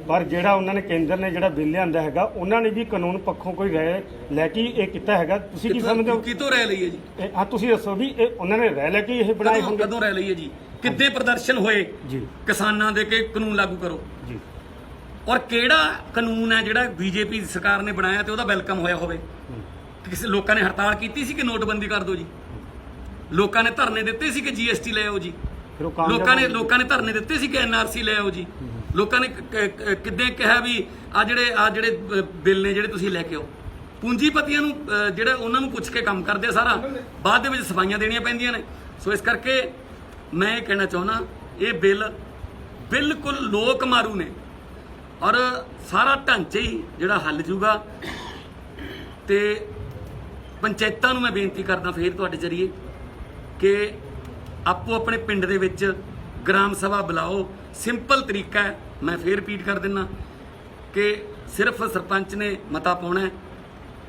ਪਰ ਜਿਹੜਾ ਉਹਨਾਂ ਨੇ ਕੇਂਦਰ ਨੇ ਜਿਹੜਾ ਬਿੱਲ ਲਿਆਂਦਾ ਹੈਗਾ ਉਹਨਾਂ ਨੇ ਵੀ ਕਾਨੂੰਨ ਪੱਖੋਂ ਕੋਈ ਰਾਏ ਲੈ ਕੇ ਇਹ ਕੀਤਾ ਹੈਗਾ, ਤੁਸੀਂ ਕੀ ਸਮਝਦੇ ਹੋ? ਕਿਤੋਂ ਰਹਿ ਲਈਏ ਜੀ? ਹਾਂ ਤੁਸੀਂ ਦੱਸੋ ਵੀ ਇਹ ਉਹਨਾਂ ਨੇ ਰਾਏ ਲੈ ਕੇ ਇਹ ਬਣਾਏ ਹੋਣਗੇ? ਕਦੋਂ ਰਹਿ ਲਈਏ ਜੀ? ਕਿੱਦੇ ਪ੍ਰਦਰਸ਼ਨ ਹੋਏ ਜੀ ਕਿਸਾਨਾਂ ਦੇ ਕਿ ਕਾਨੂੰਨ ਲਾਗੂ ਕਰੋ? ਜੀ ਔਰ ਕਿਹੜਾ ਕਾਨੂੰਨ ਹੈ ਜਿਹੜਾ ਬੀਜੇਪੀ ਸਰਕਾਰ ਨੇ ਬਣਾਇਆ ਤੇ ਉਹਦਾ ਵੈਲਕਮ ਹੋਇਆ ਹੋਵੇ? ਕਿਸੇ ਲੋਕਾਂ ਨੇ ਹੜਤਾਲ ਕੀਤੀ ਸੀ ਕਿ ਨੋਟਬੰਦੀ ਕਰ ਦਿਓ ਜੀ? ਲੋਕਾਂ ਨੇ ਧਰਨੇ ਦਿੱਤੇ ਸੀ ਕਿ GST ਲੈ ਆਓ ਜੀ? ਫਿਰ ਉਹ ਕਾਮਯਾਬ ਲੋਕਾਂ ਨੇ ਧਰਨੇ ਦਿੱਤੇ ਸੀ ਕਿ NRC ਲੈ ਆਓ ਜੀ? ਲੋਕਾਂ ਨੇ ਕਿੱਦਾਂ ਕਿਹਾ ਵੀ ਆ ਜਿਹੜੇ ਬਿੱਲ ਨੇ ਜਿਹੜੇ ਤੁਸੀਂ ਲੈ ਕੇ ਆਓ? ਪੂੰਜੀਪਤੀਆਂ ਨੂੰ ਜਿਹੜਾ ਉਹਨਾਂ ਨੂੰ ਪੁੱਛ ਕੇ ਕੰਮ ਕਰਦੇ ਆ ਸਾਰਾ, ਬਾਅਦ ਦੇ ਵਿੱਚ ਸਫਾਈਆਂ ਦੇਣੀਆਂ ਪੈਂਦੀਆਂ ਨੇ। ਸੋ ਇਸ ਕਰਕੇ ਮੈਂ ਇਹ ਕਹਿਣਾ ਚਾਹੁੰਦਾ ਇਹ ਬਿੱਲ ਬਿਲਕੁਲ ਲੋਕ ਮਾਰੂ ਨੇ ਔਰ ਸਾਰਾ ਢਾਂਚਾ ਹੀ ਜਿਹੜਾ ਹੱਲ ਜੂਗਾ। ਤੇ ਪੰਚਾਇਤਾਂ ਨੂੰ ਮੈਂ ਬੇਨਤੀ ਕਰਦਾ ਫੇਰ ਤੁਹਾਡੇ ਜ਼ਰੀਏ ਕਿ ਆਪੋ ਆਪਣੇ ਪਿੰਡ ਦੇ ਵਿੱਚ ਗ੍ਰਾਮ ਸਭਾ ਬੁਲਾਓ। ਸਿੰਪਲ ਤਰੀਕਾ ਹੈ, ਮੈਂ ਫੇਰ ਰਿਪੀਟ ਕਰ ਦਿੰਦਾ ਕਿ ਸਿਰਫ ਸਰਪੰਚ ਨੇ ਮਤਾ ਪਾਉਣਾ ਹੈ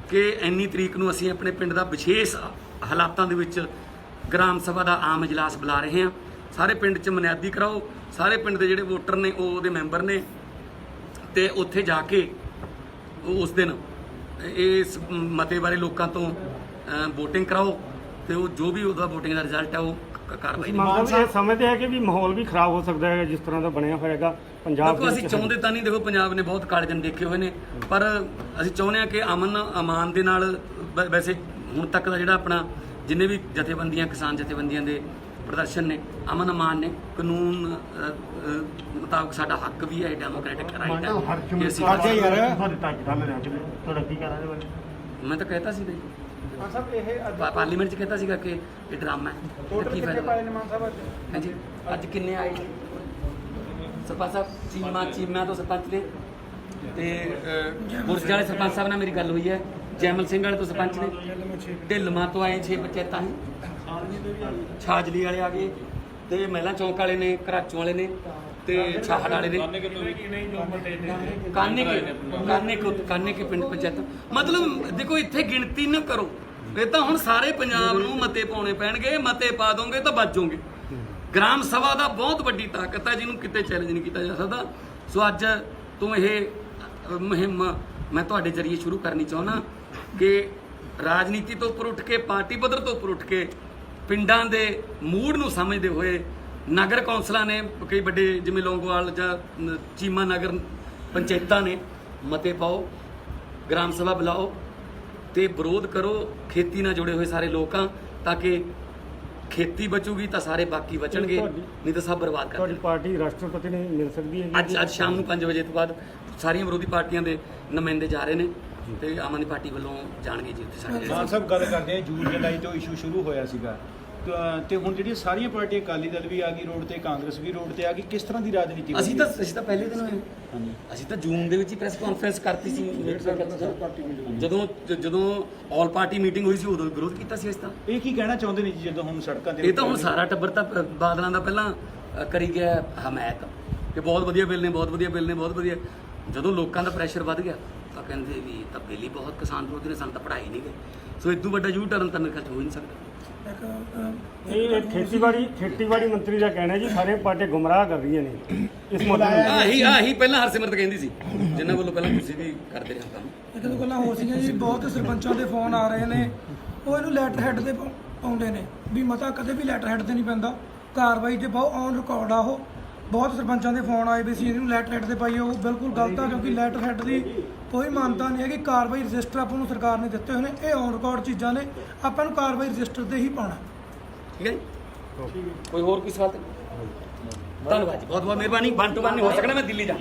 ਕਿ ਇੰਨੀ ਤਰੀਕ ਨੂੰ ਅਸੀਂ ਆਪਣੇ ਪਿੰਡ ਦਾ ਵਿਸ਼ੇਸ਼ ਹਾਲਾਤਾਂ ਦੇ ਵਿੱਚ ਗ੍ਰਾਮ ਸਭਾ ਦਾ ਆਮ ਇਜਲਾਸ ਬੁਲਾ ਰਹੇ ਹਾਂ। ਸਾਰੇ ਪਿੰਡ 'ਚ ਬੁਨਿਆਦੀ ਕਰਾਓ, ਸਾਰੇ ਪਿੰਡ ਦੇ ਜਿਹੜੇ ਵੋਟਰ ਨੇ ਉਹ ਉਹਦੇ ਮੈਂਬਰ ਨੇ, ਤੇ ਉੱਥੇ ਜਾ ਕੇ ਉਸ ਦਿਨ ਇਸ ਮਤੇ ਬਾਰੇ ਲੋਕਾਂ ਤੋਂ VOTING ਕਰਾਓ ਤੇ ਉਹ ਜੋ ਵੀ ਉਹਦਾ VOTING ਦਾ ਰਿਜ਼ਲਟ ਹੈ ਉਹ ਕਾਰਵਾਈ। ਮਾਨ ਸਾਹਿਬ ਇਹ ਸਮਝਦੇ ਹੈ ਕਿ ਵੀ ਮਾਹੌਲ ਵੀ ਖਰਾਬ ਹੋ ਸਕਦਾ ਹੈ ਜਿਸ ਤਰ੍ਹਾਂ ਦਾ ਬਣਿਆ ਹੋਏਗਾ ਪੰਜਾਬ ਦੇਖੋ ਅਸੀਂ ਚਾਹੁੰਦੇ ਤਾਂ ਨਹੀਂ, ਦੇਖੋ ਪੰਜਾਬ ਨੇ ਬਹੁਤ ਕਾਲੇ ਦਿਨ ਦੇਖੇ ਹੋਏ ਨੇ, ਪਰ ਅਸੀਂ ਚਾਹੁੰਦੇ ਹਾਂ ਕਿ ਅਮਨ ਅਮਾਨ ਦੇ ਨਾਲ ਵੈਸੇ ਹੁਣ ਤੱਕ ਦਾ ਜਿਹੜਾ ਆਪਣਾ ਜਿੰਨੇ ਵੀ ਜਥੇਬੰਦੀਆਂ ਕਿਸਾਨ ਜਥੇਬੰਦੀਆਂ ਦੇ ਪ੍ਰਦਰਸ਼ਨ ਨੇ ਅਮਨ ਅਮਾਨ ਨੇ, ਕਾਨੂੰਨ ਮੁਤਾਬਕ ਸਾਡਾ ਹੱਕ ਵੀ ਹੈ, ਡੈਮੋਕ੍ਰੈਟਿਕ ਰਾਈਟ ਹੈ ਕਿ ਅਸੀਂ ਤੁਹਾਡੇ ਤੱਕ ਗੱਲ ਰਿਹਾ ਤੁਹਾਡਾ ਕੀ ਕਹਿਣਾ ਇਹਦੇ ਬਾਰੇ? ਮੈਂ ਤਾਂ ਕਹਿਤਾ ਸੀ ਮਾਨ ਸਾਹਿਬ ਇਹ ਪਾਰਲੀਮੈਂਟ 'ਚ ਕਹਿਤਾ ਸੀਗਾ ਕਿ ਇਹ ਡਰਾਮਾ ਹੈ। ਟੋਟਲ ਕੀ ਕਿੰਨੇ ਫਾਇਦਾ? ਪਾਏ ਨੇ ਮਾਨ ਸਾਹਿਬ ਅੱਜ? ਹਾਂਜੀ ਅੱਜ ਕਿੰਨੇ ਆਏ ਸਰਪੰਚ ਸਾਹਿਬ? ਚੀਮਾ ਤੋਂ ਸਰਪੰਚ ਨੇ ਤੇ ਬੁਰਜ ਵਾਲੇ ਸਰਪੰਚ ਸਾਹਿਬ ਨਾਲ ਮੇਰੀ ਗੱਲ ਹੋਈ ਹੈ, ਜੈਮਲ ਸਿੰਘ ਵਾਲੇ ਤੋਂ ਸਰਪੰਚ ਨੇ, ਢਿੱਲਮਾ ਤੋਂ ਆਏ 6 ਪੰਚਾਇਤਾਂ ਸੀ, ਛਾਜਲੀ ਵਾਲੇ ਆ ਗਏ ਤੇ ਮਹਿਲਾ ਚੌਂਕ ਵਾਲੇ ਨੇ, ਘਰਾਚੋਂ ਵਾਲੇ ਨੇ ਤੇ ਛਾਹੜ ਵਾਲੇ ਨੇ, ਕਾਨੇ ਕੇ ਪਿੰਡ ਪੰਚਾਇਤ। ਮਤਲਬ ਦੇਖੋ ਇੱਥੇ ਗਿਣਤੀ ਨਾ ਕਰੋ, ਇਹ ਤਾਂ ਹੁਣ ਸਾਰੇ ਪੰਜਾਬ ਨੂੰ ਮਤੇ ਪਾਉਣੇ ਪੈਣਗੇ, ਮਤੇ ਪਾ ਦੋਗੇ ਤਾਂ ਬਚ ਜਾਓਗੇ। ਗ੍ਰਾਮ ਸਭਾ ਦਾ ਬਹੁਤ ਵੱਡੀ ਤਾਕਤ ਹੈ ਜਿਹਨੂੰ ਕਿਤੇ ਚੈਲੰਜ ਨਹੀਂ ਕੀਤਾ ਜਾ ਸਕਦਾ। ਸੋ ਅੱਜ ਤੋਂ ਇਹ ਮੁਹਿੰਮ ਮੈਂ ਤੁਹਾਡੇ ਜ਼ਰੀਏ ਸ਼ੁਰੂ ਕਰਨੀ ਚਾਹੁੰਦਾ ਕਿ ਰਾਜਨੀਤੀ ਤੋਂ ਉੱਪਰ ਉੱਠ ਕੇ, ਪਾਰਟੀ ਪੱਧਰ ਤੋਂ ਉੱਪਰ ਉੱਠ ਕੇ ਪਿੰਡਾਂ ਦੇ ਮੂਡ ਨੂੰ ਸਮਝਦੇ ਹੋਏ ਨਗਰ ਕੌਂਸਲਾਂ ਨੇ, ਕਈ ਵੱਡੇ ਜਿਵੇਂ ਲੌਂਗੋਵਾਲ ਜਾਂ ਚੀਮਾ ਨਗਰ ਪੰਚਾਇਤਾਂ ਨੇ ਮਤੇ ਪਾਓ, ਗ੍ਰਾਮ ਸਭਾ ਬੁਲਾਓ ਤੇ ਵਿਰੋਧ ਕਰੋ ਖੇਤੀ ਨਾਲ ਜੁੜੇ ਹੋਏ ਸਾਰੇ ਲੋਕਾਂ, ਤਾਂ ਕਿ ਖੇਤੀ ਬਚੂਗੀ ਤਾਂ ਸਾਰੇ ਬਾਕੀ ਬਚਣਗੇ, ਨਹੀਂ ਤਾਂ ਸਭ ਬਰਬਾਦ ਕਰ ਤੁਹਾਡੀ ਪਾਰਟੀ ਰਾਸ਼ਟਰਪਤੀ ਨੂੰ ਮਿਲ ਸਕਦੀ ਹੈ ਅੱਜ ਸ਼ਾਮ ਨੂੰ 5 ਵਜੇ ਤੋਂ ਬਾਅਦ ਸਾਰੀਆਂ ਵਿਰੋਧੀ ਪਾਰਟੀਆਂ ਦੇ ਨੁਮਾਇੰਦੇ ਜਾ ਰਹੇ ਨੇ ਤੇ ਆਮ ਆਦਮੀ ਪਾਰਟੀ ਵੱਲੋਂ ਜਾਣਗੇ ਜੀ ਉੱਥੇ ਸਾਡੇ ਮਾਨ ਸਾਹਿਬ ਗੱਲ ਕਰਦੇ ਆ, ਜੂਨ ਜੁਲਾਈ ਤੋਂ ਇਸ਼ੂ ਸ਼ੁਰੂ ਹੋਇਆ ਸੀਗਾ ਤੇ ਹੁਣ ਜਿਹੜੀਆਂ ਸਾਰੀਆਂ ਪਾਰਟੀਆਂ, ਅਕਾਲੀ ਦਲ ਵੀ ਆ ਗਈ ਰੋਡ ਤੇ, ਕਾਂਗਰਸ ਵੀ ਰੋਡ ਤੇ ਆ ਗਈ, ਕਿਸ ਤਰ੍ਹਾਂ ਦੀ ਰਾਜਨੀਤੀ ਅਸੀਂ ਤਾਂ ਪਹਿਲੇ ਦਿਨ ਹੋਏ, ਅਸੀਂ ਤਾਂ ਜੂਨ ਦੇ ਵਿੱਚ ਹੀ ਪ੍ਰੈਸ ਕਾਨਫਰੰਸ ਕਰਤੀ ਸੀ। ਜਦੋਂ ਆਲ ਪਾਰਟੀ ਮੀਟਿੰਗ ਹੋਈ ਸੀ ਉਦੋਂ ਵਿਰੋਧ ਕੀਤਾ ਸੀ। ਅਸੀਂ ਤਾਂ ਇਹ ਕੀ ਕਹਿਣਾ ਚਾਹੁੰਦੇ ਨੇ ਜੀ ਜਦੋਂ ਹੁਣ ਸੜਕਾਂ ਤੇ ਇਹ ਤਾਂ ਹੁਣ ਸਾਰਾ ਟੱਬਰ ਤਾਂ ਬਾਦਲਾਂ ਦਾ ਪਹਿਲਾਂ ਕਰੀ ਗਿਆ ਹਮਾਇਤ ਕਿ ਬਹੁਤ ਵਧੀਆ ਬਿੱਲ ਨੇ, ਬਹੁਤ ਵਧੀਆ ਬਿੱਲ ਨੇ, ਬਹੁਤ ਵਧੀਆ। ਜਦੋਂ ਲੋਕਾਂ ਦਾ ਪ੍ਰੈਸ਼ਰ ਵੱਧ ਗਿਆ ਤਾਂ ਕਹਿੰਦੇ ਵੀ ਤਾਂ ਬਿੱਲ ਹੀ ਬਹੁਤ ਕਿਸਾਨ ਵਿਰੋਧੀ ਨੇ, ਸਾਨੂੰ ਤਾਂ ਪੜ੍ਹਾਈ ਨਹੀਂ ਗਏ। ਸੋ ਇਦੋਂ ਵੱਡਾ ਯੂ ਟਰਨ ਤਾਂ ਮੇਰੇ ਖਿਆਲ 'ਚ ਹੋ ਹੀ ਨਹੀਂ ਸਕਦਾ। ਇਹ ਖੇਤੀਬਾੜੀ ਮੰਤਰੀ ਦਾ ਕਹਿਣਾ ਜੀ ਸਾਰੇ ਪਾਰਟੀ ਗੁੰਮਰਾਹ ਕਰ ਰਹੀਆਂ ਨੇ ਇਸ ਮੁੱਦੇ ਨੂੰ। ਆਹੀ ਪਹਿਲਾਂ ਹਰਸਿਮਰਤ ਕਹਿੰਦੀ ਸੀ, ਜਿਨ੍ਹਾਂ ਵੱਲੋਂ ਪਹਿਲਾਂ ਤੁਸੀਂ ਵੀ ਕਰਦੇ ਰਹੇ ਕੰਮ। ਇੱਕ ਦੋ ਗੱਲਾਂ ਹੋ ਸੀਗੀਆਂ ਜੀ, ਬਹੁਤ ਸਰਪੰਚਾਂ ਦੇ ਫੋਨ ਆ ਰਹੇ ਨੇ, ਉਹ ਇਹਨੂੰ ਲੈਟਰ ਹੈਡ ਤੇ ਪਾਉਂਦੇ ਨੇ ਵੀ ਮਤਾ ਕਦੇ ਵੀ ਲੈਟਰ ਹੈਡ ਤੇ ਨਹੀਂ ਪੈਂਦਾ, ਕਾਰਵਾਈ ਤੇ ਬਹੁਤ ਔਨ ਰਿਕਾਰਡ ਆ। ਉਹ ਬਹੁਤ ਸਰਪੰਚਾਂ ਦੇ ਫੋਨ ਆਏ ਵੀ ਸੀ ਇਹਨੂੰ ਲੈਟਰ ਹੈਡ ਤੇ ਪਾਈਏ, ਉਹ ਬਿਲਕੁਲ ਗਲਤ ਆ, ਕਿਉਂਕਿ ਲੈਟਰ ਹੈਡ ਦੀ ਕੋਈ ਮਾਨਤਾ ਨਹੀਂ ਹੈ ਕਿ ਕਾਰਵਾਈ ਰਜਿਸਟਰ ਆਪਾਂ ਨੂੰ ਸਰਕਾਰ ਨੇ ਦਿੱਤੇ ਹੋਏ ਨੇ, ਇਹ ਔਨ ਰਿਕਾਰਡ ਚੀਜ਼ਾਂ ਨੇ, ਆਪਾਂ ਨੂੰ ਕਾਰਵਾਈ ਰਜਿਸਟਰ ਤੇ ਹੀ ਪਾਉਣਾ। ਠੀਕ ਹੈ ਜੀ, ਕੋਈ ਹੋਰ ਕੋਈ ਸਵਾਲ? ਧੰਨਵਾਦ ਜੀ, ਬਹੁਤ ਬਹੁਤ ਮਿਹਰਬਾਨੀ। 1 to 1 ਨਹੀਂ ਹੋ ਸਕਣਾ, ਮੈਂ ਦਿੱਲੀ ਜਾ